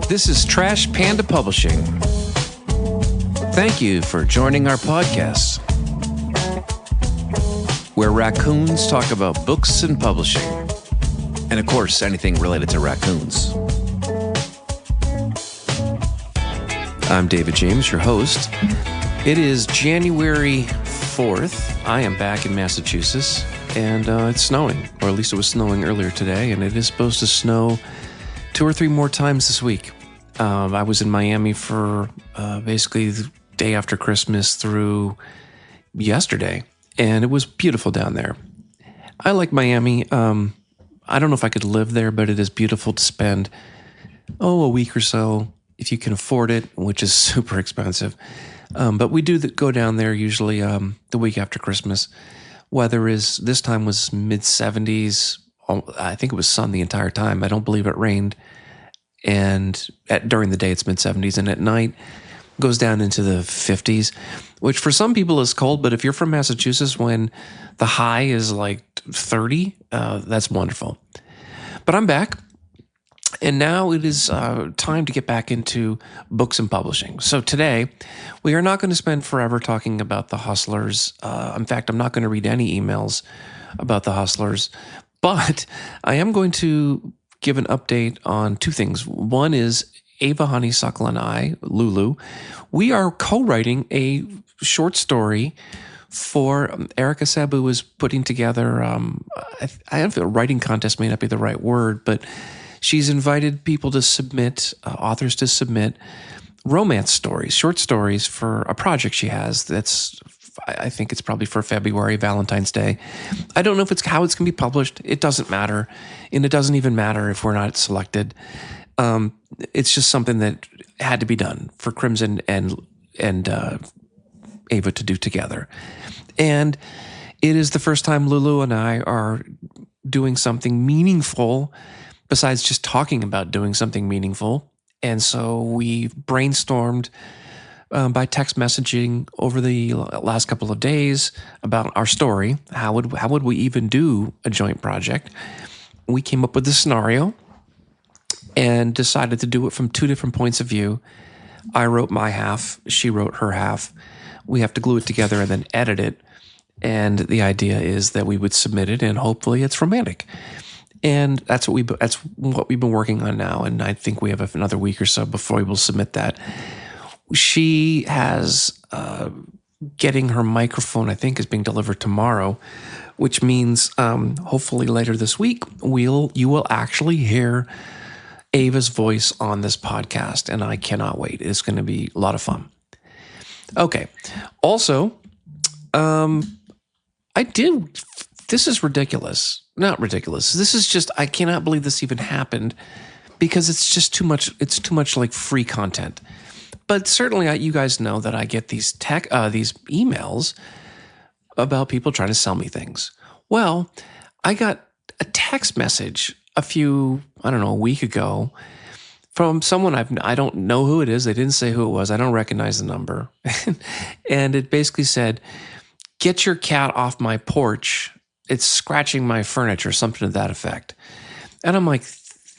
This is Trash Panda Publishing. Thank you for joining our podcast, where raccoons talk about books and publishing, and of course, anything related to raccoons. I'm David James, your host. It is January 4th. I am back in Massachusetts, and it's snowing, or at least it was snowing earlier today, and it is supposed to snow 2 or 3 more times this week. I was in Miami for basically the day after Christmas through yesterday, and it was beautiful down there. I like Miami. I don't know if I could live there, but it is beautiful to spend, a week or so, if you can afford it, which is super expensive. But we do go down there usually the week after Christmas. Weather this time was mid-70s. I think it was sun the entire time. I don't believe it rained. And during the day, it's mid-70s. And at night, goes down into the 50s, which for some people is cold. But if you're from Massachusetts, when the high is like 30, that's wonderful. But I'm back. And now it is time to get back into books and publishing. So today, we are not going to spend forever talking about The Hustlers. In fact, I'm not going to read any emails about The Hustlers. But I am going to give an update on 2 things. One is Ava Honeysuckle and I, Lulu, we are co-writing a short story for Erica Sabu is putting together, I have a writing contest, may not be the right word, but she's invited people to submit, authors to submit romance stories, short stories for a project she has that's, I think it's probably for February, Valentine's Day. I don't know if it's how it's going to be published. It doesn't matter. And it doesn't even matter if we're not selected. It's just something that had to be done for Crimson and Ava to do together. And it is the first time Lulu and I are doing something meaningful besides just talking about doing something meaningful. And so we brainstormed by text messaging over the last couple of days about our story. How would we even do a joint project? We came up with a scenario and decided to do it from 2 different points of view. I wrote my half, she wrote her half. We have to glue it together and then edit it. And the idea is that we would submit it and hopefully it's romantic. And that's what we've been working on now. And I think we have another week or so before we will submit that. She has getting her microphone, I think, is being delivered tomorrow, which means hopefully later this week you will actually hear Ava's voice on this podcast, and I cannot wait. It's going to be a lot of fun. Okay. Also, this is ridiculous. Not ridiculous. This is just, I cannot believe this even happened because it's just too much. It's too much like free content. But certainly you guys know that I get these emails about people trying to sell me things. Well, I got a text message a week ago from someone I don't know who it is. They didn't say who it was. I don't recognize the number. And it basically said, "Get your cat off my porch. It's scratching my furniture," something to that effect. And I'm like,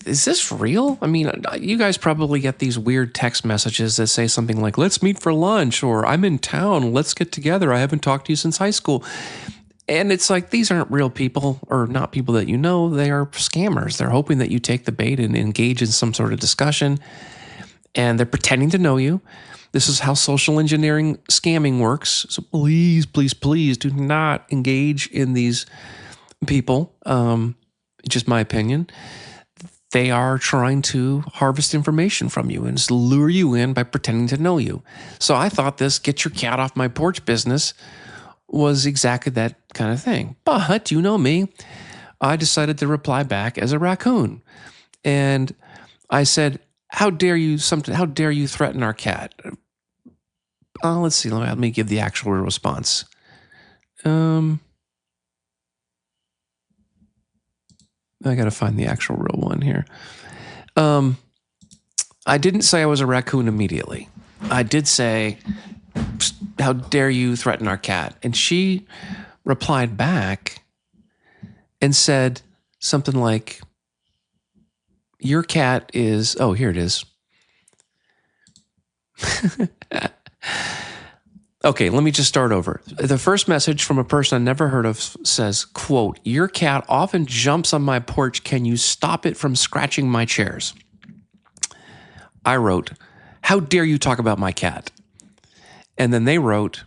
is this real? I mean, you guys probably get these weird text messages that say something like, "Let's meet for lunch," or "I'm in town, let's get together. I haven't talked to you since high school." And it's like, these aren't real people or not people that you know. They are scammers. They're hoping that you take the bait and engage in some sort of discussion. And they're pretending to know you. This is how social engineering scamming works. So please, please, please do not engage in these people. Just my opinion. They are trying to harvest information from you and just lure you in by pretending to know you. So I thought this "get your cat off my porch" business was exactly that kind of thing. But you know me, I decided to reply back as a raccoon. And I said, how dare you threaten our cat? Let's see, let me give the actual response. I got to find the actual real one here. I didn't say I was a raccoon immediately. I did say, "How dare you threaten our cat?" And she replied back and said something like, "Your cat is," oh, here it is. Okay, let me just start over. The first message from a person I never heard of says, quote, "Your cat often jumps on my porch. Can you stop it from scratching my chairs?" I wrote, "How dare you talk about my cat?" And then they wrote,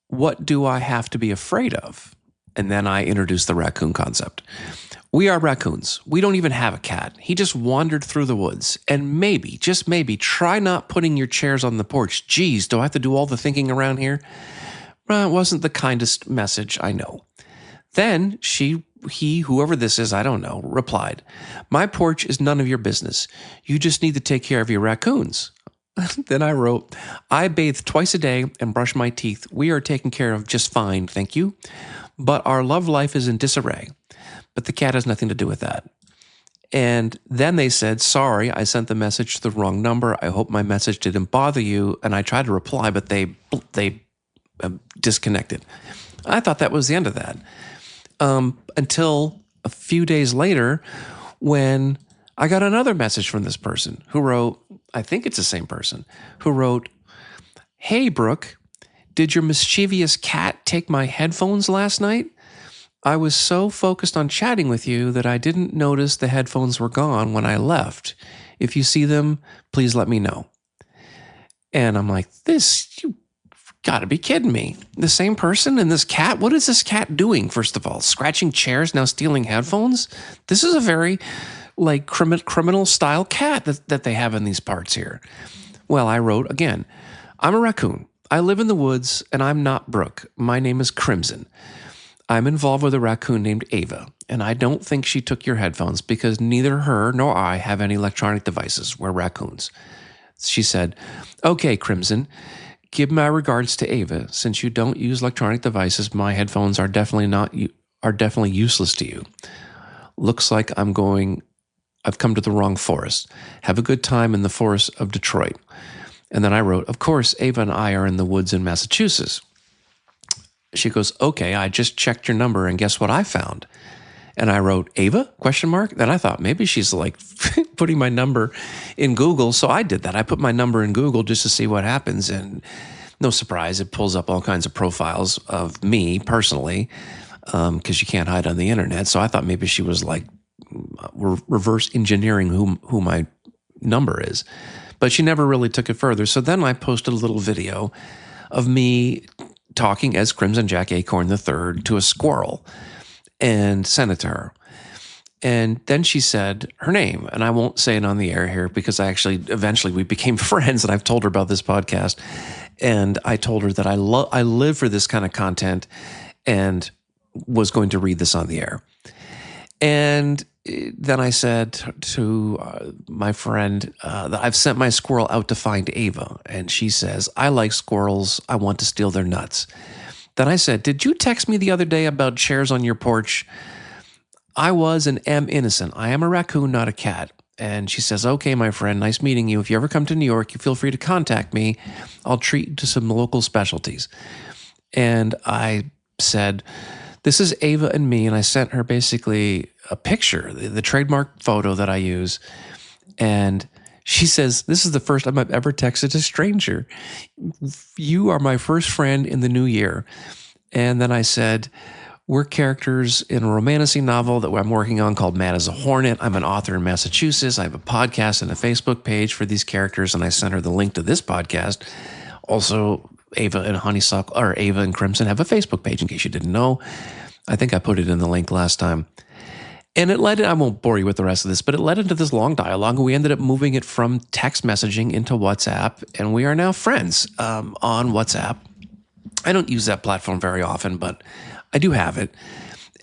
"What do I have to be afraid of?" And then I introduced the raccoon concept. We are raccoons. We don't even have a cat. He just wandered through the woods. And maybe, just maybe, try not putting your chairs on the porch. Geez, do I have to do all the thinking around here? Well, it wasn't the kindest message, I know. Then he, whoever this is, I don't know, replied, "My porch is none of your business. You just need to take care of your raccoons." Then I wrote, "I bathe twice a day and brush my teeth. We are taken care of just fine, thank you. But our love life is in disarray. But the cat has nothing to do with that." And then they said, "Sorry, I sent the message to the wrong number. I hope my message didn't bother you." And I tried to reply, but they disconnected. I thought that was the end of that. Until a few days later, when I got another message from this person who wrote, I think it's the same person, who wrote, "Hey, Brooke, did your mischievous cat take my headphones last night? I was so focused on chatting with you that I didn't notice the headphones were gone when I left. If you see them, please let me know." And I'm like, you gotta be kidding me. The same person and this cat? What is this cat doing, first of all? Scratching chairs, now stealing headphones? This is a very criminal style cat that they have in these parts here. Well, I wrote again, "I'm a raccoon. I live in the woods and I'm not Brooke. My name is Crimson. I'm involved with a raccoon named Ava, and I don't think she took your headphones because neither her nor I have any electronic devices. We're raccoons." She said, "Okay, Crimson, give my regards to Ava. Since you don't use electronic devices, my headphones are definitely useless to you. Looks like I've come to the wrong forest. Have a good time in the forest of Detroit." And then I wrote, "Of course, Ava and I are in the woods in Massachusetts." She goes, "Okay, I just checked your number and guess what I found?" And I wrote, "Ava?" ? Then I thought maybe she's like putting my number in Google. So I did that. I put my number in Google just to see what happens. And no surprise, it pulls up all kinds of profiles of me personally, because you can't hide on the internet. So I thought maybe she was like reverse engineering who my number is. But she never really took it further. So then I posted a little video of me talking as Crimson Jack Acorn III to a squirrel and sent it to her. And then she said her name, and I won't say it on the air here because eventually we became friends, and I've told her about this podcast. And I told her that I live for this kind of content and was going to read this on the air. And then I said to my friend that I've sent my squirrel out to find Ava. And she says, "I like squirrels. I want to steal their nuts." Then I said, "Did you text me the other day about chairs on your porch?" I was and am innocent. I am a raccoon, not a cat. And she says, "Okay, my friend, nice meeting you. If you ever come to New York, you feel free to contact me. I'll treat you to some local specialties." And I said, "This is Ava and me." And I sent her basically a picture, the trademark photo that I use. And she says, "This is the first time I've ever texted a stranger. You are my first friend in the new year." And then I said, "We're characters in a romantasy novel that I'm working on called Mad as a Hornet. I'm an author in Massachusetts. I have a podcast and a Facebook page for these characters." And I sent her the link to this podcast. Also, Ava and Crimson have a Facebook page in case you didn't know. I think I put it in the link last time. And it I won't bore you with the rest of this, but it led into this long dialogue, and we ended up moving it from text messaging into WhatsApp, and we are now friends on WhatsApp. I don't use that platform very often, but I do have it.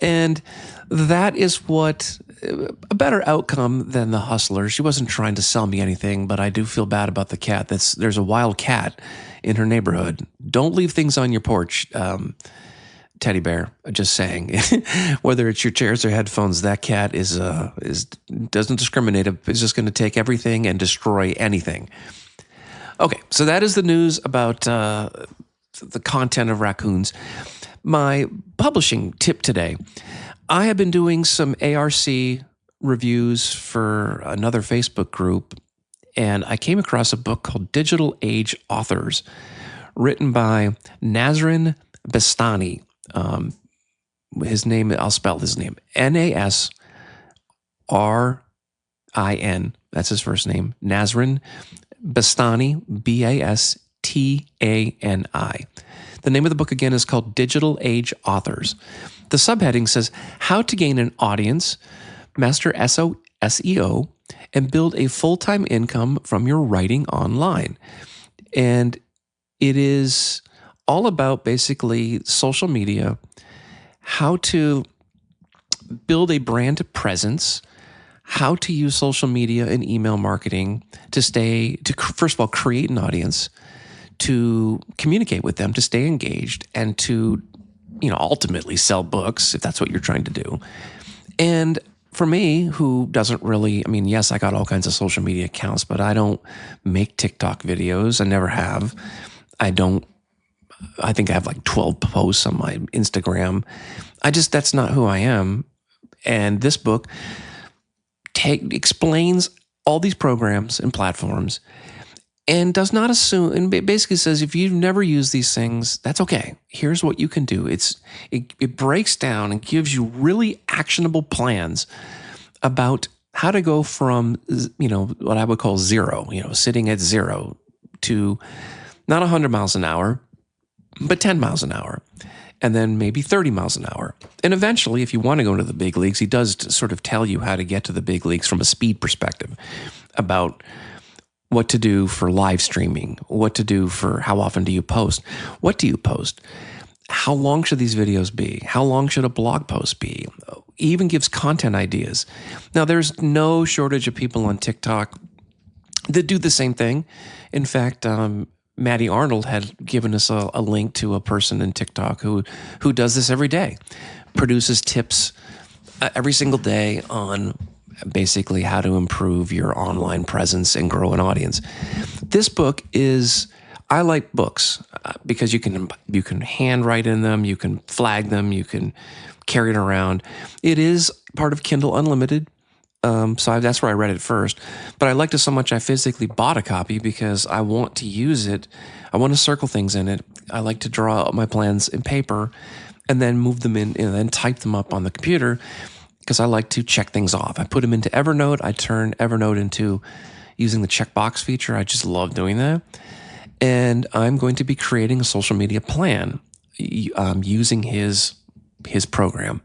And that is a better outcome than the hustler. She wasn't trying to sell me anything, but I do feel bad about the cat. There's a wild cat in her neighborhood. Don't leave things on your porch, teddy bear. Just saying. Whether it's your chairs or headphones, that cat doesn't discriminate. It's just going to take everything and destroy anything. Okay, so that is the news about the content of raccoons. My publishing tip today. I have been doing some ARC reviews for another Facebook group, and I came across a book called Digital Age Authors, written by Nasrin Bastani. His name, I'll spell his name, Nasrin. That's his first name, Nasrin Bastani, Bastani. The name of the book again is called Digital Age Authors. The subheading says, How to Gain an Audience, Master SEO, and Build a Full-Time Income from Your Writing Online. And it is all about basically social media, how to build a brand presence, how to use social media and email marketing to first of all, create an audience, to communicate with them, to stay engaged, and to, ultimately sell books if that's what you're trying to do. And for me, who doesn't really, yes, I got all kinds of social media accounts, but I don't make TikTok videos. I never have. I think I have like 12 posts on my Instagram. That's not who I am. And this book explains all these programs and platforms and does not assume, and basically says, if you've never used these things, that's okay. Here's what you can do. It breaks down and gives you really actionable plans about how to go from, what I would call zero, sitting at zero, to not 100 miles an hour, but 10 miles an hour, and then maybe 30 miles an hour. And eventually, if you want to go into the big leagues, he does sort of tell you how to get to the big leagues from a speed perspective, about what to do for live streaming, what to do for how often do you post, what do you post, how long should these videos be, how long should a blog post be. He even gives content ideas. Now, there's no shortage of people on TikTok that do the same thing. In fact, Maddie Arnold had given us a link to a person in TikTok who does this every day, produces tips every single day on basically how to improve your online presence and grow an audience. This book I like books because you can handwrite in them, you can flag them, you can carry it around. It is part of Kindle Unlimited. So that's where I read it first. But I liked it so much I physically bought a copy because I want to use it. I want to circle things in it. I like to draw out my plans in paper and then move them in and then type them up on the computer because I like to check things off. I put them into Evernote. I turn Evernote into using the checkbox feature. I just love doing that. And I'm going to be creating a social media plan using his program.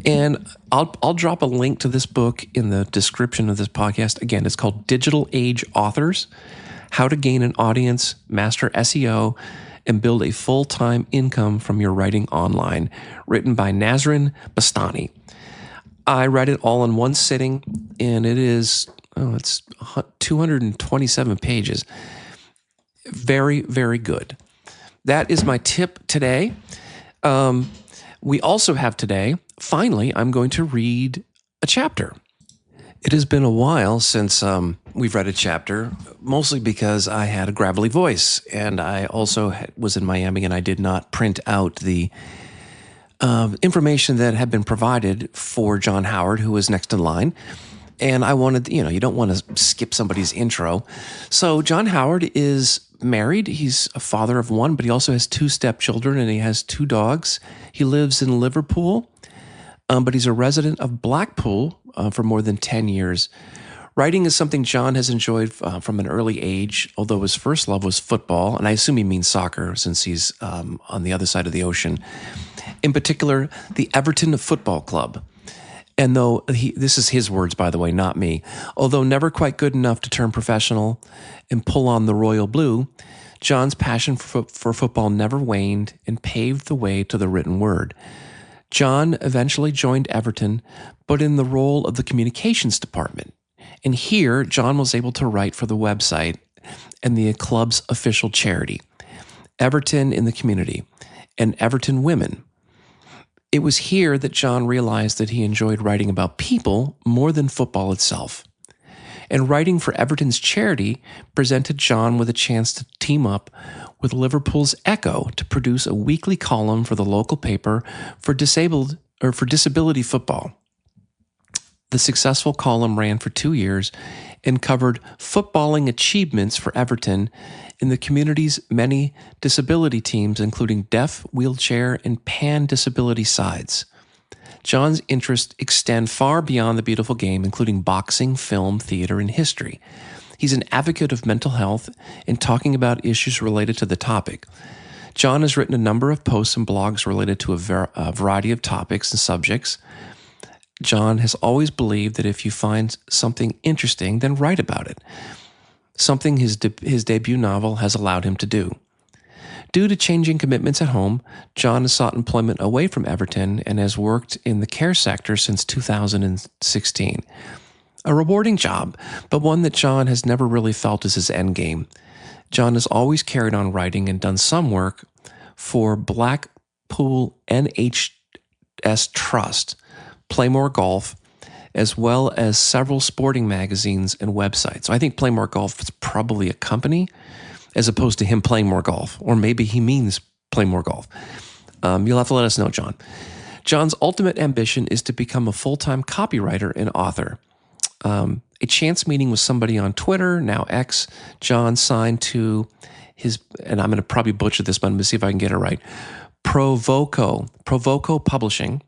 And I'll drop a link to this book in the description of this podcast. Again, it's called Digital Age Authors, How to Gain an Audience, Master SEO, and Build a Full-Time Income from Your Writing Online, written by Nasrin Bastani. I read it all in one sitting, and it's 227 pages. Very, very good. That is my tip today. We also have today, finally, I'm going to read a chapter. It has been a while since we've read a chapter, mostly because I had a gravelly voice, and I also was in Miami, and I did not print out the information that had been provided for John Howard, who was next in line. And I wanted, you don't want to skip somebody's intro. So John Howard is married. He's a father of one, but he also has 2 stepchildren and he has 2 dogs. He lives in Liverpool, but he's a resident of Blackpool for more than 10 years. Writing is something John has enjoyed from an early age, although his first love was football, and I assume he means soccer since he's on the other side of the ocean. In particular, the Everton Football Club. And though this is his words, by the way, not me, although never quite good enough to turn professional and pull on the royal blue, John's passion for football never waned and paved the way to the written word. John eventually joined Everton, but in the role of the communications department. And here, John was able to write for the website and the club's official charity, Everton in the Community, and Everton Women. It was here that John realized that he enjoyed writing about people more than football itself. And writing for Everton's charity presented John with a chance to team up with Liverpool's Echo to produce a weekly column for the local paper for disability football. The successful column ran for 2 years and covered footballing achievements for Everton in the community's many disability teams, including deaf, wheelchair, and pan-disability sides. John's interests extend far beyond the beautiful game, including boxing, film, theater, and history. He's an advocate of mental health and talking about issues related to the topic. John has written a number of posts and blogs related to a variety of topics and subjects. John has always believed that if you find something interesting, then write about it, something his debut novel has allowed him to do. Due to changing commitments at home, John has sought employment away from Everton and has worked in the care sector since 2016. A rewarding job, but one that John has never really felt is his endgame. John has always carried on writing and done some work for Blackpool NHS Trust, Playmore Golf, as well as several sporting magazines and websites. So I think Playmore Golf is probably a company as opposed to him playing more golf, or maybe he means play more golf. You'll have to let us know, John. John's ultimate ambition is to become a full-time copywriter and author. A chance meeting with somebody on Twitter, now X, John signed to his, and I'm going to probably butcher this, but I'm going to see if I can get it right, Provoco Publishing,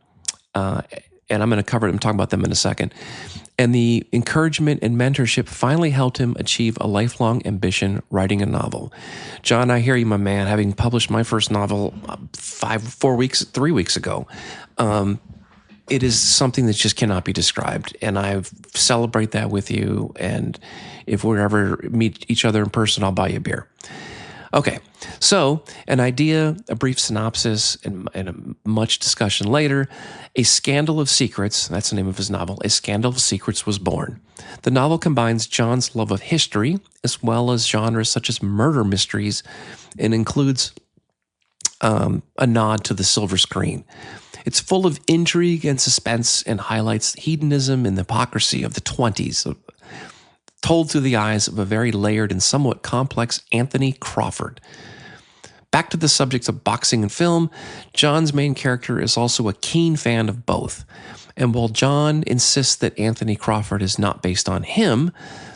and I'm going to cover it. I'm talking about them in a second. And the encouragement and mentorship finally helped him achieve a lifelong ambition, writing a novel. John, I hear you, my man, having published my first novel 3 weeks ago. It is something that just cannot be described, and I celebrate that with you. And if we ever meet each other in person, I'll buy you a beer. Okay, so an idea, a brief synopsis, and a much discussion later. A Scandal of Secrets, that's the name of his novel, A Scandal of Secrets was born. The novel combines John's love of history as well as genres such as murder mysteries and includes a nod to the silver screen. It's full of intrigue and suspense and highlights hedonism and hypocrisy of the 20s, told through the eyes of a very layered and somewhat complex Anthony Crawford. Back to the subject of boxing and film, John's main character is also a keen fan of both. And while John insists that Anthony Crawford is not based on him,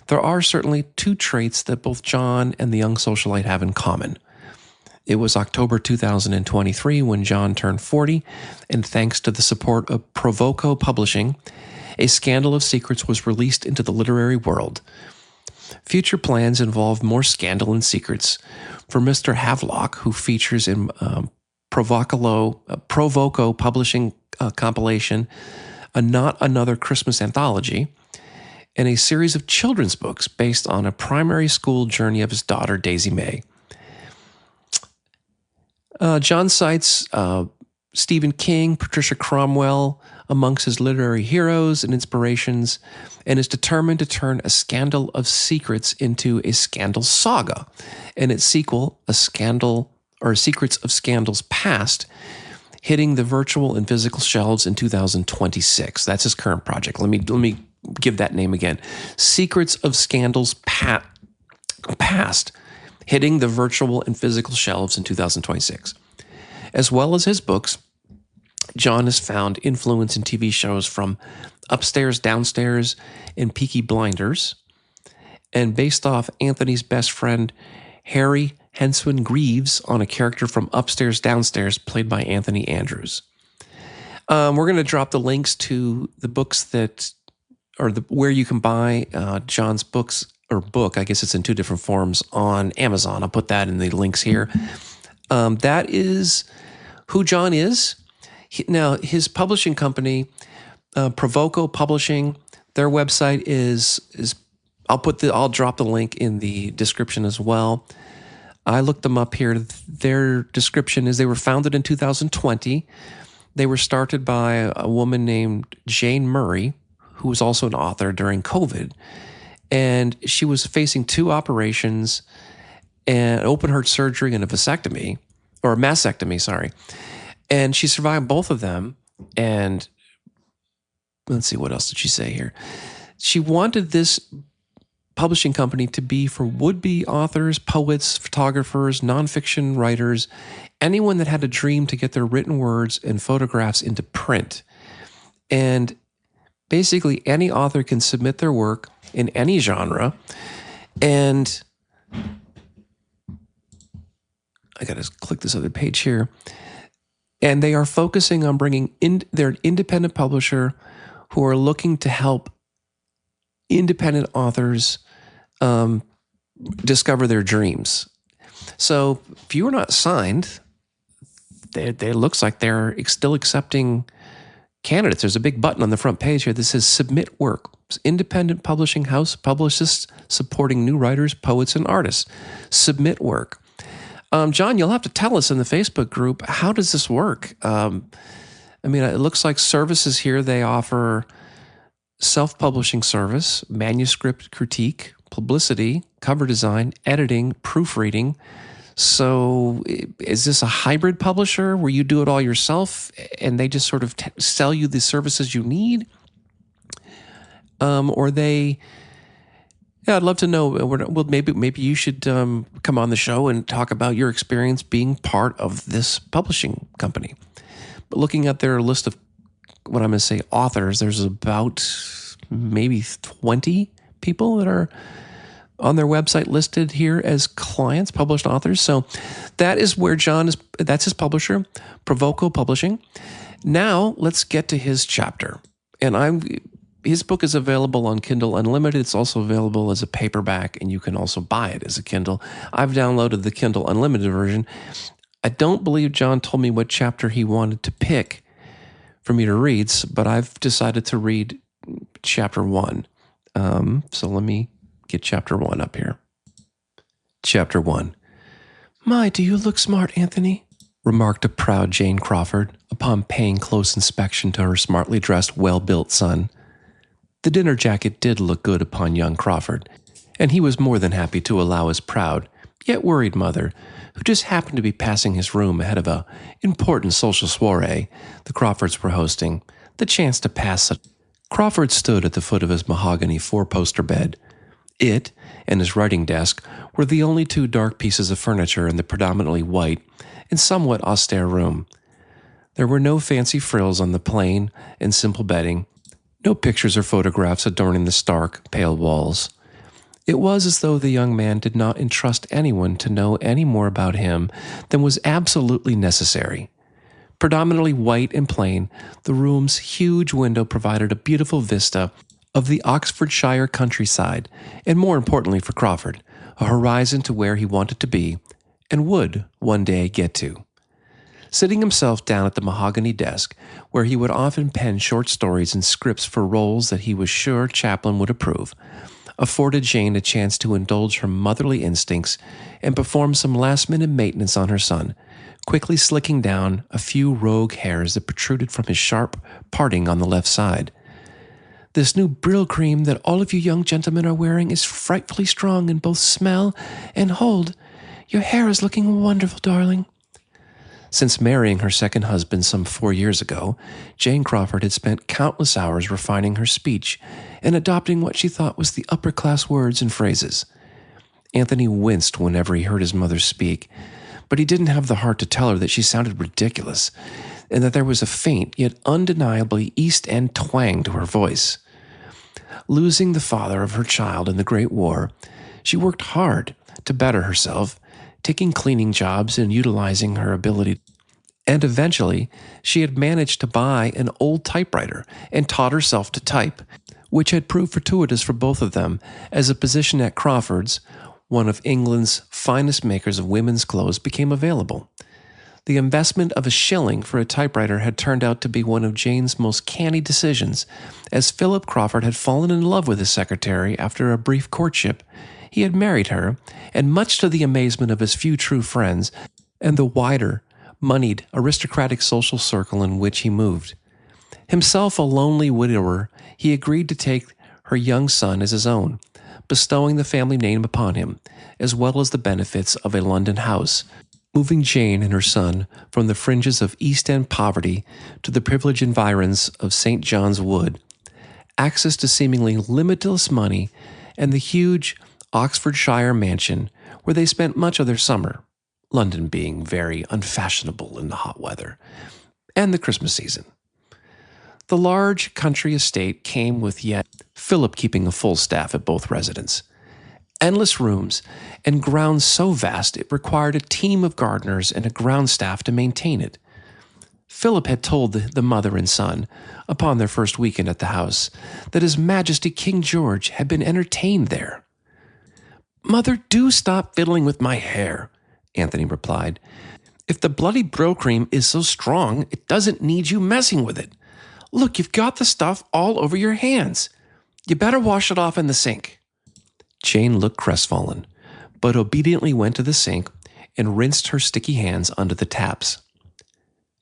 there are certainly two traits that both John and the young socialite have in common. It was October 2023 when John turned 40, and thanks to the support of Provoco Publishing, A Scandal of Secrets was released into the literary world. Future plans involve more scandal and secrets. For Mr. Havelock, who features in Provoco Publishing compilation, a Not Another Christmas anthology, and a series of children's books based on a primary school journey of his daughter, Daisy May. John cites Stephen King, Patricia Cromwell amongst his literary heroes and inspirations, and is determined to turn A Scandal of Secrets into a scandal saga, and its sequel, A Scandal or Secrets of Scandals Past, hitting the virtual and physical shelves in 2026. That's his current project. Let me give that name again. Secrets of Scandals Past, hitting the virtual and physical shelves in 2026. As well as his books, John has found influence in TV shows from Upstairs, Downstairs, and Peaky Blinders, and based off Anthony's best friend, Harry Henson Greaves, on a character from Upstairs, Downstairs, played by Anthony Andrews. We're going to drop the links to the books where you can buy John's books, or book, I guess it's in two different forms, on Amazon. I'll put that in the links here. That is who John is. Now, his publishing company, Provoco Publishing, their website is I'll drop the link in the description as well. I looked them up here. Their description is they were founded in 2020. They were started by a woman named Jane Murray, who was also an author during COVID. And she was facing two operations, an open heart surgery and a mastectomy. And she survived both of them. And let's see, what else did she say here? She wanted this publishing company to be for would-be authors, poets, photographers, nonfiction writers, anyone that had a dream to get their written words and photographs into print. And Basically, any author can submit their work in any genre, and I got to click this other page here. And they are focusing on bringing in their independent publisher who are looking to help independent authors discover their dreams. So if you are not signed, it looks like they're still accepting candidates. There's a big button on the front page here that says submit work. Independent publishing house, publicists supporting new writers, poets, and artists. Submit work. John, you'll have to tell us in the Facebook group, how does this work? I mean, it looks like services here. They offer self-publishing service, manuscript critique, publicity, cover design, editing, proofreading. So is this a hybrid publisher where you do it all yourself and they just sort of sell you the services you need? Or they... Yeah, I'd love to know. Well, maybe you should come on the show and talk about your experience being part of this publishing company. But looking at their list of what I'm going to say authors, there's about maybe 20 people that are on their website listed here as clients, published authors. So that is where John is. That's his publisher, Provoco Publishing. Now let's get to his chapter. And his book is available on Kindle Unlimited. It's also available as a paperback, and you can also buy it as a Kindle. I've downloaded the Kindle Unlimited version. I don't believe John told me what chapter he wanted to pick for me to read, but I've decided to read chapter 1. So let me get chapter 1 up here. Chapter 1. "My, do you look smart, Anthony?" remarked a proud Jane Crawford upon paying close inspection to her smartly dressed, well-built son. The dinner jacket did look good upon young Crawford, and he was more than happy to allow his proud, yet worried mother, who just happened to be passing his room ahead of a important social soiree the Crawfords were hosting, the chance to pass it. Crawford stood at the foot of his mahogany four-poster bed. It and his writing desk were the only two dark pieces of furniture in the predominantly white and somewhat austere room. There were no fancy frills on the plain and simple bedding, no pictures or photographs adorning the stark, pale walls. It was as though the young man did not entrust anyone to know any more about him than was absolutely necessary. Predominantly white and plain, the room's huge window provided a beautiful vista of the Oxfordshire countryside, and more importantly for Crawford, a horizon to where he wanted to be, and would one day get to. Sitting himself down at the mahogany desk, where he would often pen short stories and scripts for roles that he was sure Chaplin would approve, afforded Jane a chance to indulge her motherly instincts and perform some last-minute maintenance on her son, quickly slicking down a few rogue hairs that protruded from his sharp parting on the left side. "This new Brill cream that all of you young gentlemen are wearing is frightfully strong in both smell and hold. Your hair is looking wonderful, darling." Since marrying her second husband some 4 years ago, Jane Crawford had spent countless hours refining her speech and adopting what she thought was the upper-class words and phrases. Anthony winced whenever he heard his mother speak, but he didn't have the heart to tell her that she sounded ridiculous and that there was a faint yet undeniably East End twang to her voice. Losing the father of her child in the Great War, she worked hard to better herself, taking cleaning jobs and utilizing her ability. And eventually, she had managed to buy an old typewriter and taught herself to type, which had proved fortuitous for both of them, as a position at Crawford's, one of England's finest makers of women's clothes, became available. The investment of £1 for a typewriter had turned out to be one of Jane's most canny decisions, as Philip Crawford had fallen in love with his secretary after a brief courtship. He had married her, and much to the amazement of his few true friends and the wider, moneyed, aristocratic social circle in which he moved. Himself a lonely widower, he agreed to take her young son as his own, bestowing the family name upon him, as well as the benefits of a London house, moving Jane and her son from the fringes of East End poverty to the privileged environs of St. John's Wood, access to seemingly limitless money, and the huge Oxfordshire mansion where they spent much of their summer, London being very unfashionable in the hot weather, and the Christmas season. The large country estate came with yet Philip keeping a full staff at both residences. Endless rooms and grounds so vast it required a team of gardeners and a ground staff to maintain it. Philip had told the mother and son, upon their first weekend at the house, that His Majesty King George had been entertained there. "Mother, do stop fiddling with my hair," Anthony replied. "If the bloody Brylcreem is so strong, it doesn't need you messing with it. Look, you've got the stuff all over your hands. You better wash it off in the sink." Jane looked crestfallen, but obediently went to the sink and rinsed her sticky hands under the taps.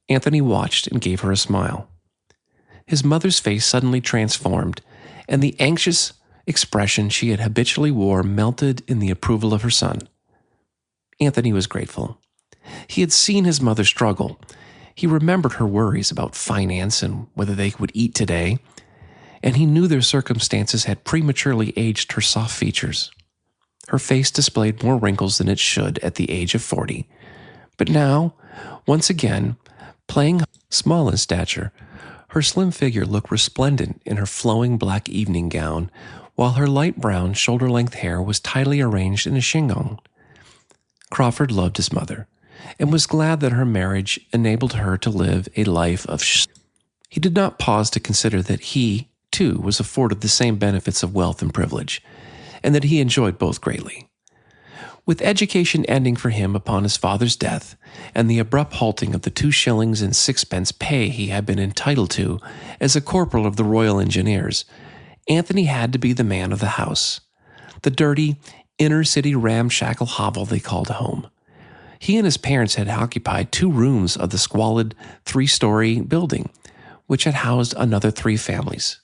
Anthony watched and gave her a smile. His mother's face suddenly transformed, and the anxious expression she had habitually wore melted in the approval of her son. Anthony was grateful. He had seen his mother struggle. He remembered her worries about finance and whether they would eat today, and he knew their circumstances had prematurely aged her soft features. Her face displayed more wrinkles than it should at the age of 40, but now, once again, playing small in stature, her slim figure looked resplendent in her flowing black evening gown, while her light brown shoulder-length hair was tidily arranged in a chignon. Crawford loved his mother, and was glad that her marriage enabled her to live a life of He did not pause to consider that he, too, was afforded the same benefits of wealth and privilege, and that he enjoyed both greatly. With education ending for him upon his father's death, and the abrupt halting of the 2 shillings and 6 pay he had been entitled to as a corporal of the Royal Engineers, Anthony had to be the man of the house, the dirty, inner-city ramshackle hovel they called home. He and his parents had occupied 2 rooms of the squalid 3-story building, which had housed another 3 families.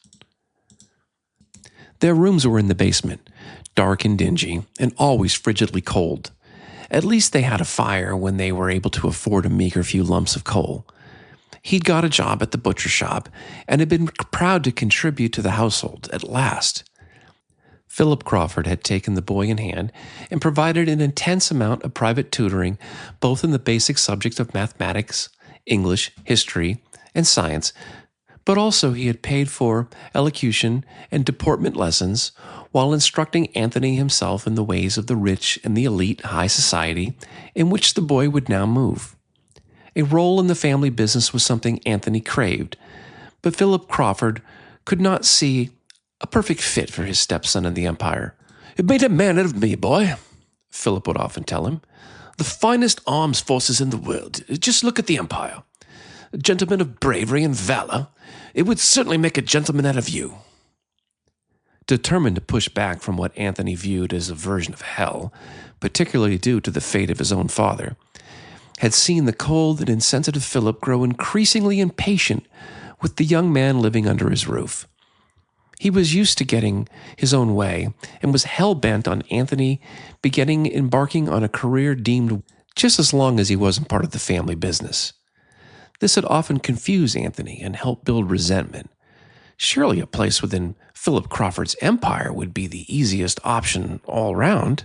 Their rooms were in the basement, dark and dingy, and always frigidly cold. At least they had a fire when they were able to afford a meager few lumps of coal. He'd got a job at the butcher shop and had been proud to contribute to the household at last. Philip Crawford had taken the boy in hand and provided an intense amount of private tutoring both in the basic subjects of mathematics, English, history, and science, but also he had paid for elocution and deportment lessons while instructing Anthony himself in the ways of the rich and the elite high society in which the boy would now move. A role in the family business was something Anthony craved, but Philip Crawford could not see a perfect fit for his stepson in the Empire. "It made a man out of me, boy," Philip would often tell him. "The finest armed forces in the world. Just look at the Empire. A gentleman of bravery and valor. It would certainly make a gentleman out of you." Determined to push back from what Anthony viewed as a version of hell, particularly due to the fate of his own father, had seen the cold and insensitive Philip grow increasingly impatient with the young man living under his roof. He was used to getting his own way and was hell-bent on Anthony embarking on a career deemed just as long as he wasn't part of the family business. This had often confused Anthony and helped build resentment. Surely a place within Philip Crawford's empire would be the easiest option all round.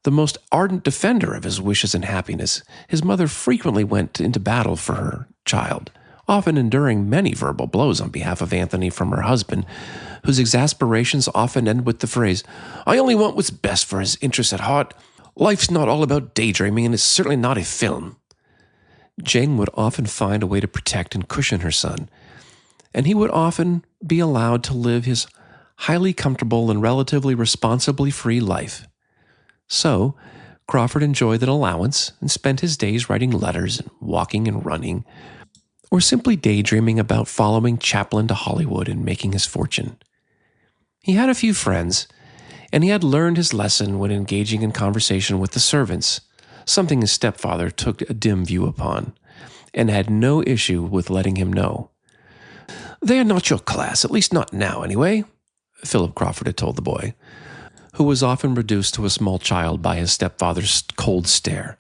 The most ardent defender of his wishes and happiness, his mother frequently went into battle for her child, often enduring many verbal blows on behalf of Anthony from her husband, whose exasperations often ended with the phrase, "I only want what's best for his interests at heart. Life's not all about daydreaming, and it's certainly not a film." Jane would often find a way to protect and cushion her son, and he would often be allowed to live his highly comfortable and relatively responsibly free life. So, Crawford enjoyed an allowance and spent his days writing letters and walking and running, or simply daydreaming about following Chaplin to Hollywood and making his fortune. He had a few friends, and he had learned his lesson when engaging in conversation with the servants, something his stepfather took a dim view upon, and had no issue with letting him know. "They are not your class, at least not now, anyway," Philip Crawford had told the boy, who was often reduced to a small child by his stepfather's cold stare.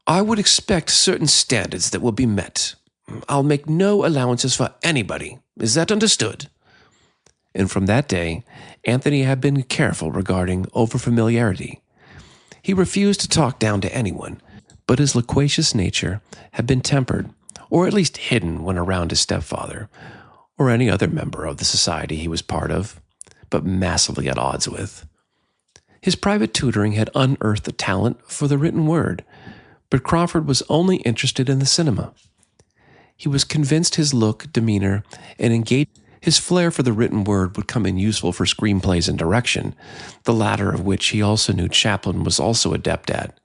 "I would expect certain standards that will be met. I'll make no allowances for anybody. Is that understood?" And from that day, Anthony had been careful regarding overfamiliarity. He refused to talk down to anyone, but his loquacious nature had been tempered, or at least hidden when around his stepfather, or any other member of the society he was part of, but massively at odds with. His private tutoring had unearthed a talent for the written word, but Crawford was only interested in the cinema. He was convinced his look, demeanor, and his flair for the written word would come in useful for screenplays and direction, the latter of which he also knew Chaplin was also adept at.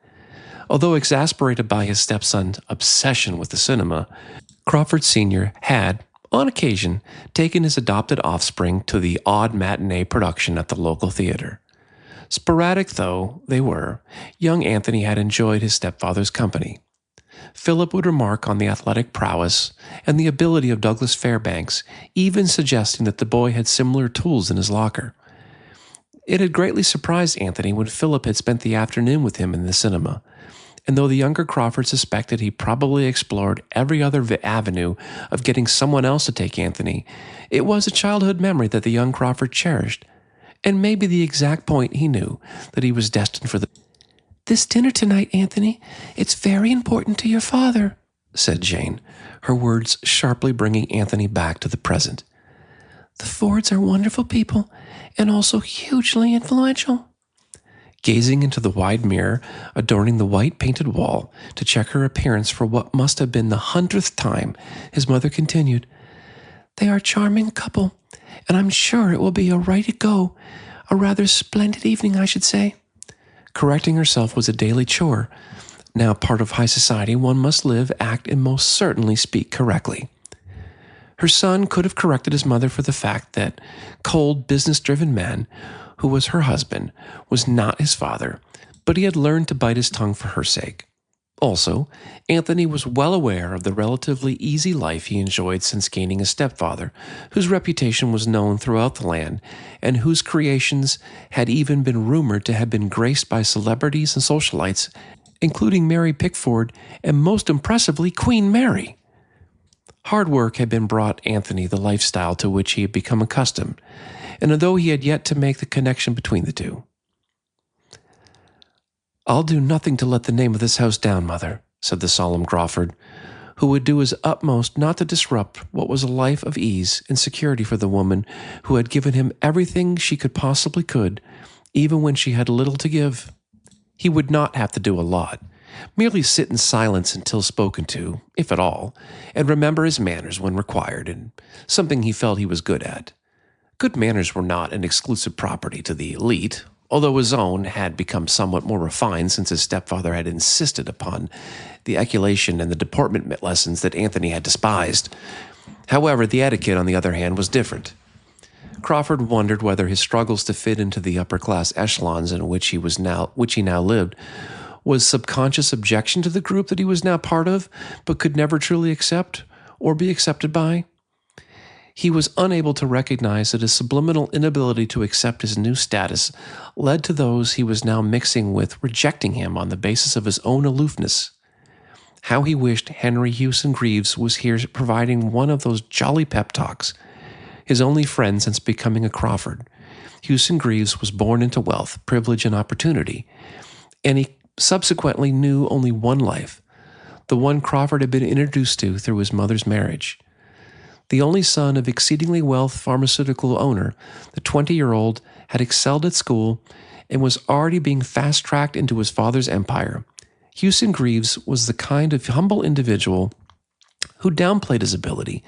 Although exasperated by his stepson's obsession with the cinema, Crawford Sr. had, on occasion, taken his adopted offspring to the odd matinee production at the local theater. Sporadic though they were, young Anthony had enjoyed his stepfather's company. Philip would remark on the athletic prowess and the ability of Douglas Fairbanks, even suggesting that the boy had similar tools in his locker. It had greatly surprised Anthony when Philip had spent the afternoon with him in the cinema, and though the younger Crawford suspected he probably explored every other avenue of getting someone else to take Anthony, it was a childhood memory that the young Crawford cherished, and maybe the exact point he knew that he was destined for. "This dinner tonight, Anthony, it's very important to your father," said Jane, her words sharply bringing Anthony back to the present. "The Fords are wonderful people and also hugely influential." Gazing into the wide mirror adorning the white painted wall to check her appearance for what must have been the 100th time, his mother continued, "They are a charming couple, and I'm sure it will be a rather splendid evening, I should say." Correcting herself was a daily chore. Now part of high society, one must live, act, and most certainly speak correctly. Her son could have corrected his mother for the fact that cold, business-driven man, who was her husband, was not his father, but he had learned to bite his tongue for her sake. Also, Anthony was well aware of the relatively easy life he enjoyed since gaining a stepfather, whose reputation was known throughout the land, and whose creations had even been rumored to have been graced by celebrities and socialites, including Mary Pickford and most impressively Queen Mary. Hard work had been brought Anthony the lifestyle to which he had become accustomed, and although he had yet to make the connection between the two. "I'll do nothing to let the name of this house down, Mother," said the solemn Crawford, who would do his utmost not to disrupt what was a life of ease and security for the woman who had given him everything she possibly could, even when she had little to give. He would not have to do a lot, merely sit in silence until spoken to, if at all, and remember his manners when required, and something he felt he was good at. Good manners were not an exclusive property to the elite, although his own had become somewhat more refined since his stepfather had insisted upon the eculation and the deportment lessons that Anthony had despised. However, the etiquette, on the other hand, was different. Crawford wondered whether his struggles to fit into the upper-class echelons in which he now lived was subconscious objection to the group that he was now part of, but could never truly accept or be accepted by. He was unable to recognize that his subliminal inability to accept his new status led to those he was now mixing with rejecting him on the basis of his own aloofness. How he wished Henry Hewson Greaves was here providing one of those jolly pep talks. His only friend since becoming a Crawford, Hewson Greaves was born into wealth, privilege, and opportunity, and he subsequently knew only one life, the one Crawford had been introduced to through his mother's marriage. The only son of exceedingly wealthy pharmaceutical owner, the 20-year-old had excelled at school and was already being fast-tracked into his father's empire. Hewson Greaves was the kind of humble individual who downplayed his ability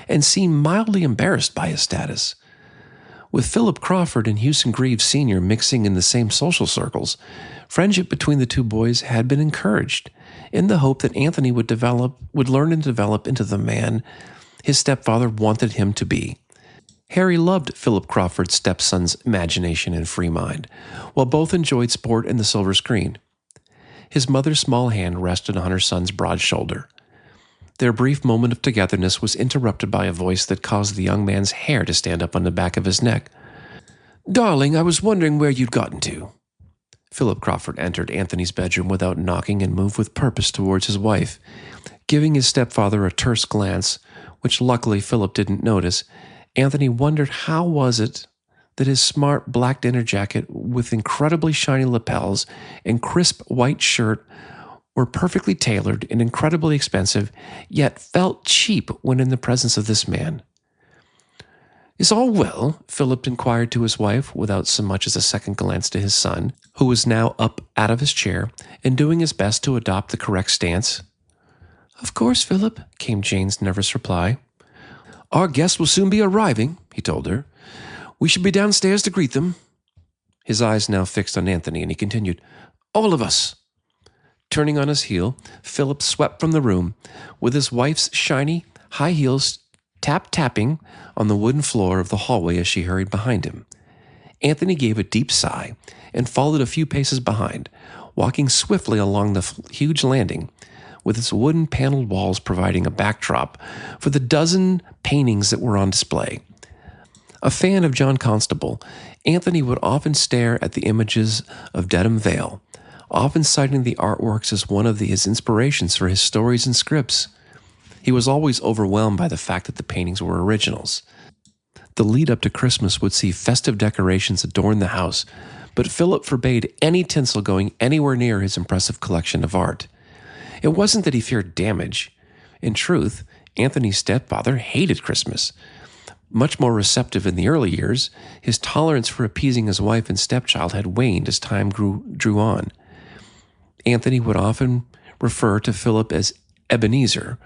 and seemed mildly embarrassed by his status. With Philip Crawford and Hewson Greaves Sr. mixing in the same social circles, friendship between the two boys had been encouraged, in the hope that Anthony would learn and develop into the man his stepfather wanted him to be. Harry loved Philip Crawford's stepson's imagination and free mind, while both enjoyed sport and the silver screen. His mother's small hand rested on her son's broad shoulder. Their brief moment of togetherness was interrupted by a voice that caused the young man's hair to stand up on the back of his neck. "Darling, I was wondering where you'd gotten to." Philip Crawford entered Anthony's bedroom without knocking and moved with purpose towards his wife, giving his stepfather a terse glance, which luckily Philip didn't notice. Anthony wondered how was it that his smart black dinner jacket with incredibly shiny lapels and crisp white shirt were perfectly tailored and incredibly expensive, yet felt cheap when in the presence of this man. "Is all well?" Philip inquired to his wife, without so much as a second glance to his son, who was now up out of his chair and doing his best to adopt the correct stance. "Of course, Philip," came Jane's nervous reply. "Our guests will soon be arriving," he told her. "We shall be downstairs to greet them." His eyes now fixed on Anthony, and he continued, "All of us." Turning on his heel, Philip swept from the room, with his wife's shiny high heels tapping on the wooden floor of the hallway as she hurried behind him. Anthony gave a deep sigh and followed a few paces behind, walking swiftly along the huge landing, with its wooden paneled walls providing a backdrop for the dozen paintings that were on display. A fan of John Constable, Anthony would often stare at the images of Dedham Vale, often citing the artworks as one of his inspirations for his stories and scripts. He was always overwhelmed by the fact that the paintings were originals. The lead up to Christmas would see festive decorations adorn the house, but Philip forbade any tinsel going anywhere near his impressive collection of art. It wasn't that he feared damage. In truth, Anthony's stepfather hated Christmas. Much more receptive in the early years, his tolerance for appeasing his wife and stepchild had waned as time drew on. Anthony would often refer to Philip as Ebenezer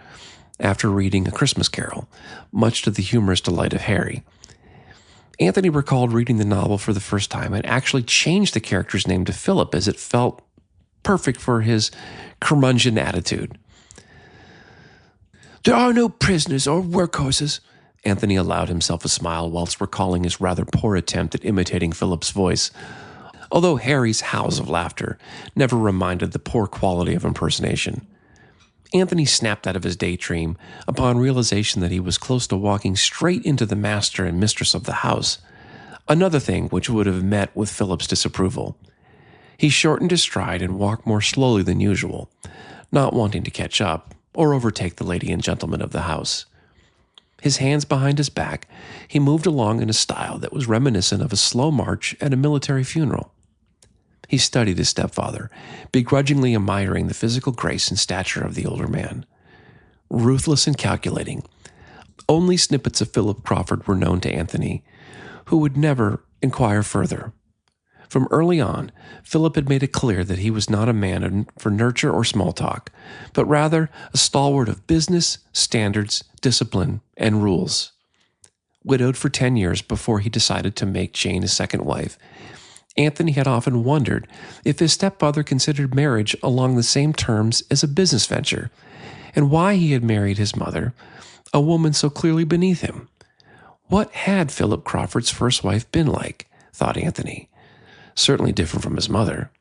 after reading A Christmas Carol, much to the humorous delight of Harry. Anthony recalled reading the novel for the first time and actually changed the character's name to Philip as it felt perfect for his curmudgeon attitude. "There are no prisoners or workhorses." Anthony allowed himself a smile whilst recalling his rather poor attempt at imitating Philip's voice, although Harry's howls of laughter never reminded the poor quality of impersonation. Anthony snapped out of his daydream upon realization that he was close to walking straight into the master and mistress of the house, another thing which would have met with Philip's disapproval. He shortened his stride and walked more slowly than usual, not wanting to catch up or overtake the lady and gentleman of the house. His hands behind his back, he moved along in a style that was reminiscent of a slow march at a military funeral. He studied his stepfather, begrudgingly admiring the physical grace and stature of the older man. Ruthless and calculating, only snippets of Philip Crawford were known to Anthony, who would never inquire further. From early on, Philip had made it clear that he was not a man for nurture or small talk, but rather a stalwart of business, standards, discipline, and rules. Widowed for 10 years before he decided to make Jane his second wife, Anthony had often wondered if his stepfather considered marriage along the same terms as a business venture, and why he had married his mother, a woman so clearly beneath him. What had Philip Crawford's first wife been like, thought Anthony? Certainly different from his mother.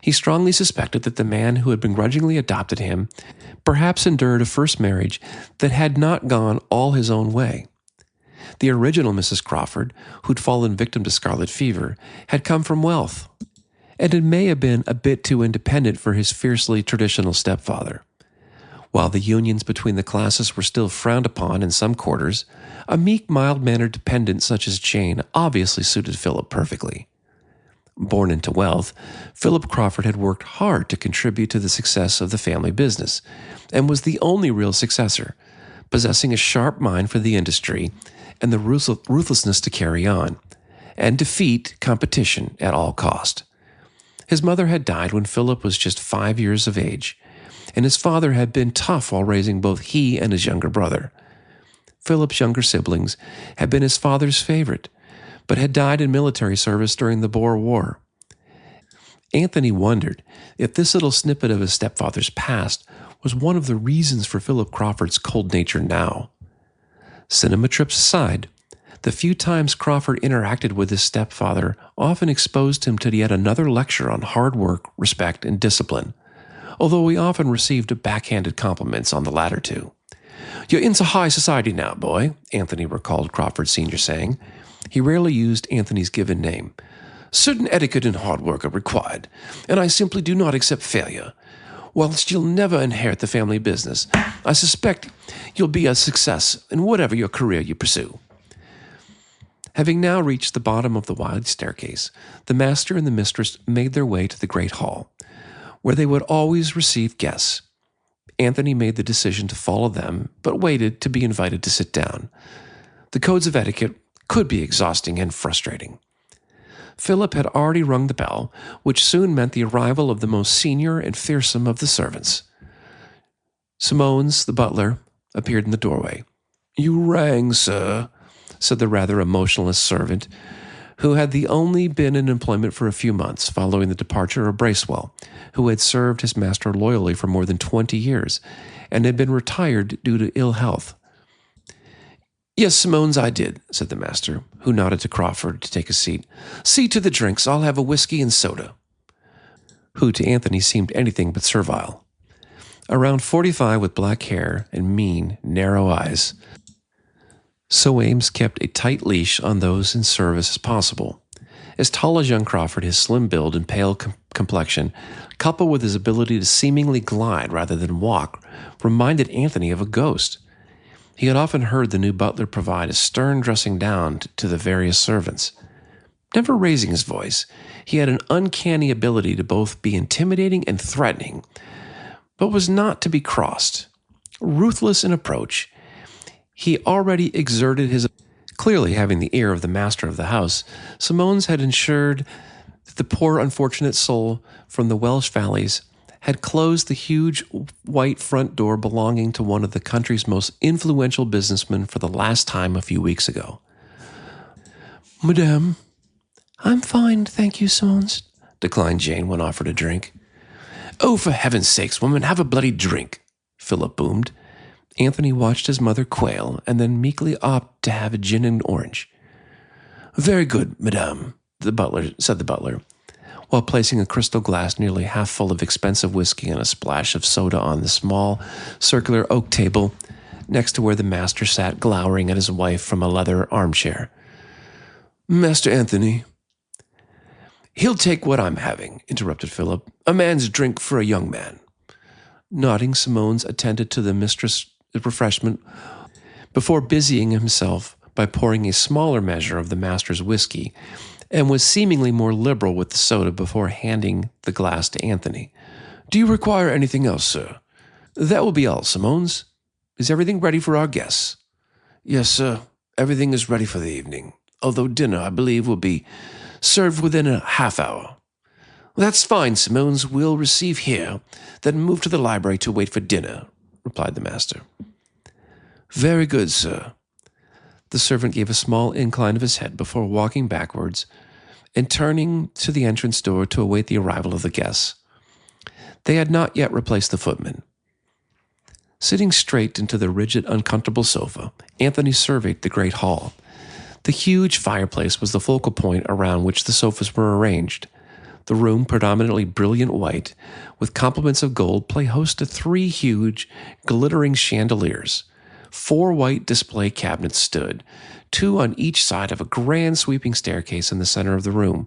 He strongly suspected that the man who had begrudgingly adopted him perhaps endured a first marriage that had not gone all his own way. The original Mrs. Crawford, who'd fallen victim to scarlet fever, had come from wealth, and it may have been a bit too independent for his fiercely traditional stepfather. While the unions between the classes were still frowned upon in some quarters, a meek, mild-mannered dependent such as Jane obviously suited Philip perfectly. Born into wealth, Philip Crawford had worked hard to contribute to the success of the family business, and was the only real successor, possessing a sharp mind for the industry and the ruthlessness to carry on, and defeat competition at all cost. His mother had died when Philip was just 5 years of age, and his father had been tough while raising both he and his younger brother. Philip's younger siblings had been his father's favorite, but had died in military service during the Boer War. Anthony wondered if this little snippet of his stepfather's past was one of the reasons for Philip Crawford's cold nature now. Cinema trips aside, the few times Crawford interacted with his stepfather often exposed him to yet another lecture on hard work, respect, and discipline, although he often received backhanded compliments on the latter two. "You're into high society now, boy," Anthony recalled Crawford Sr. saying. He rarely used Anthony's given name. "Certain etiquette and hard work are required, and I simply do not accept failure. Whilst you'll never inherit the family business, I suspect you'll be a success in whatever your career you pursue." Having now reached the bottom of the wide staircase, the master and the mistress made their way to the great hall, where they would always receive guests. Anthony made the decision to follow them, but waited to be invited to sit down. The codes of etiquette could be exhausting and frustrating. Philip had already rung the bell, which soon meant the arrival of the most senior and fearsome of the servants. Simones, the butler, appeared in the doorway. "You rang, sir," said the rather emotionless servant, who had only been in employment for a few months following the departure of Bracewell, who had served his master loyally for more than 20 years and had been retired due to ill health. "Yes, Simones, I did," said the master, who nodded to Crawford to take a seat. "See to the drinks. I'll have a whiskey and soda," who to Anthony seemed anything but servile. Around 45 with black hair and mean, narrow eyes, so Ames kept a tight leash on those in service as possible. As tall as young Crawford, his slim build and pale complexion, coupled with his ability to seemingly glide rather than walk, reminded Anthony of a ghost. He had often heard the new butler provide a stern dressing down to the various servants. Never raising his voice, he had an uncanny ability to both be intimidating and threatening, but was not to be crossed. Ruthless in approach, he already exerted his... Clearly having the ear of the master of the house, Simones had ensured that the poor unfortunate soul from the Welsh valleys had closed the huge white front door belonging to one of the country's most influential businessmen for the last time a few weeks ago. "Madame." "I'm fine, thank you, Simones," declined Jane when offered a drink. "Oh, for heaven's sakes, woman, have a bloody drink," Philip boomed. Anthony watched his mother quail and then meekly opt to have a gin and orange. "Very good, madame," said the butler, while placing a crystal glass nearly half full of expensive whiskey and a splash of soda on the small, circular oak table next to where the master sat glowering at his wife from a leather armchair. "Master Anthony." "He'll take what I'm having," interrupted Philip. "A man's drink for a young man." Nodding, Simones attended to the mistress' refreshment before busying himself by pouring a smaller measure of the master's whiskey, and was seemingly more liberal with the soda before handing the glass to Anthony. "Do you require anything else, sir?" "That will be all, Simones. Is everything ready for our guests?" "Yes, sir. Everything is ready for the evening, although dinner, I believe, will be served within a half hour." "That's fine, Simones. We'll receive here, then move to the library to wait for dinner," replied the master. "Very good, sir." The servant gave a small incline of his head before walking backwards and turning to the entrance door to await the arrival of the guests. They had not yet replaced the footman. Sitting straight into the rigid, uncomfortable sofa, Anthony surveyed the great hall. The huge fireplace was the focal point around which the sofas were arranged. The room, predominantly brilliant white, with complements of gold, played host to 3 huge, glittering chandeliers. 4 white display cabinets stood, 2 on each side of a grand sweeping staircase in the center of the room,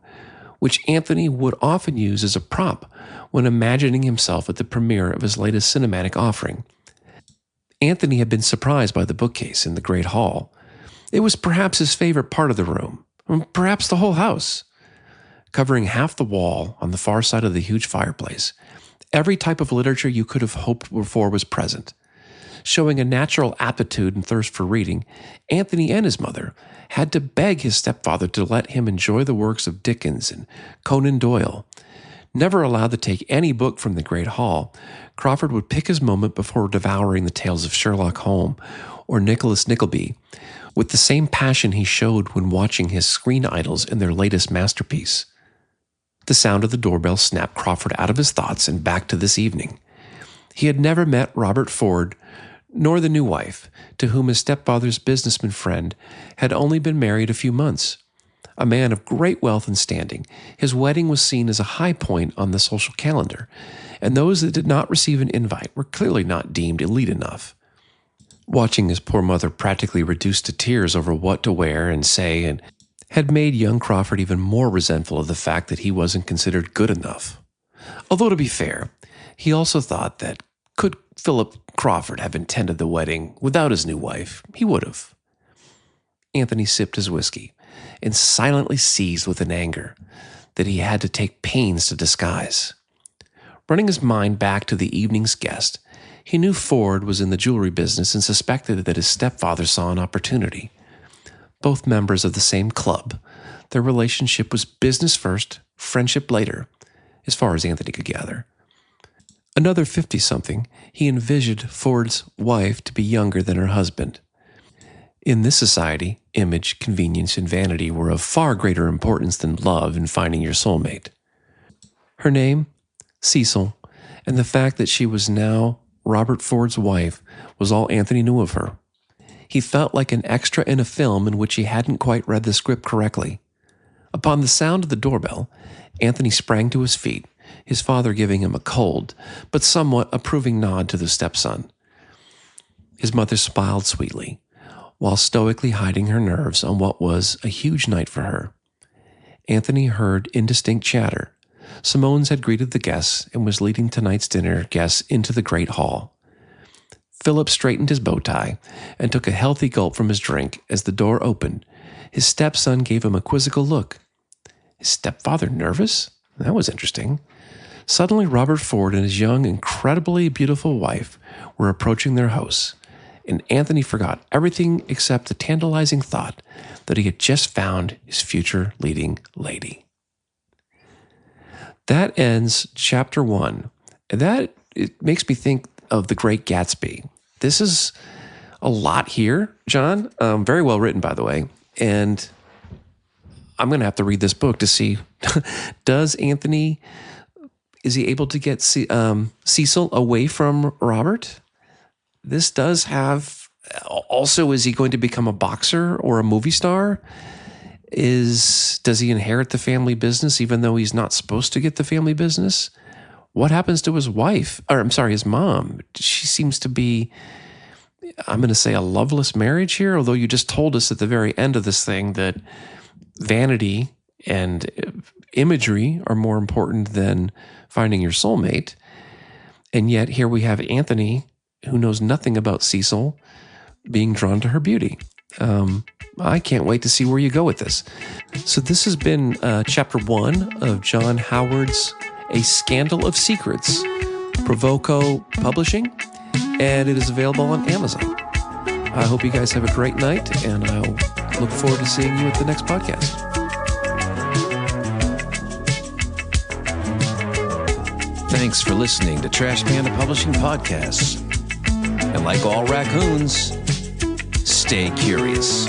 which Anthony would often use as a prop when imagining himself at the premiere of his latest cinematic offering. Anthony had been surprised by the bookcase in the great hall. It was perhaps his favorite part of the room, perhaps the whole house. Covering half the wall on the far side of the huge fireplace, every type of literature you could have hoped for was present. Showing a natural aptitude and thirst for reading, Anthony and his mother had to beg his stepfather to let him enjoy the works of Dickens and Conan Doyle. Never allowed to take any book from the great hall, Crawford would pick his moment before devouring the tales of Sherlock Holmes or Nicholas Nickleby, with the same passion he showed when watching his screen idols in their latest masterpiece. The sound of the doorbell snapped Crawford out of his thoughts and back to this evening. He had never met Robert Ford, nor the new wife, to whom his stepfather's businessman friend had only been married a few months. A man of great wealth and standing, his wedding was seen as a high point on the social calendar, and those that did not receive an invite were clearly not deemed elite enough. Watching his poor mother practically reduced to tears over what to wear and say and had made young Crawford even more resentful of the fact that he wasn't considered good enough. Although, to be fair, he also thought that could Philip Crawford have attended the wedding without his new wife, he would have. Anthony sipped his whiskey and silently seized with an anger that he had to take pains to disguise. Running his mind back to the evening's guest, he knew Ford was in the jewelry business and suspected that his stepfather saw an opportunity. both members of the same club. Their relationship was business first, friendship later, as far as Anthony could gather. Another 50-something, he envisioned Ford's wife to be younger than her husband. In this society, image, convenience, and vanity were of far greater importance than love in finding your soulmate. Her name, Cecil, and the fact that she was now Robert Ford's wife was all Anthony knew of her. He felt like an extra in a film in which he hadn't quite read the script correctly. Upon the sound of the doorbell, Anthony sprang to his feet, his father giving him a cold, but somewhat approving nod to the stepson. His mother smiled sweetly, while stoically hiding her nerves on what was a huge night for her. Anthony heard indistinct chatter. Simone's had greeted the guests and was leading tonight's dinner guests into the great hall. Philip straightened his bow tie and took a healthy gulp from his drink as the door opened. His stepson gave him a quizzical look. His stepfather nervous? That was interesting. Suddenly, Robert Ford and his young, incredibly beautiful wife were approaching their house, and Anthony forgot everything except the tantalizing thought that he had just found his future leading lady. That ends chapter 1. And it makes me think of The Great Gatsby. This is a lot here, John. Very well written, by the way. And I'm going to have to read this book to see, is he able to get Cecil away from Robert? This does have, also, is he going to become a boxer or a movie star? Does he inherit the family business even though he's not supposed to get the family business? What happens to his wife? His mom. She seems to be, I'm going to say, a loveless marriage here, although you just told us at the very end of this thing that vanity and imagery are more important than finding your soulmate. And yet here we have Anthony, who knows nothing about Cecil, being drawn to her beauty. I can't wait to see where you go with this. So this has been chapter 1 of John Howard's A Scandal of Secrets, Provoco Publishing, and it is available on Amazon. I hope you guys have a great night, and I'll look forward to seeing you at the next podcast. Thanks for listening to Trash Panda Publishing Podcasts. And like all raccoons, stay curious.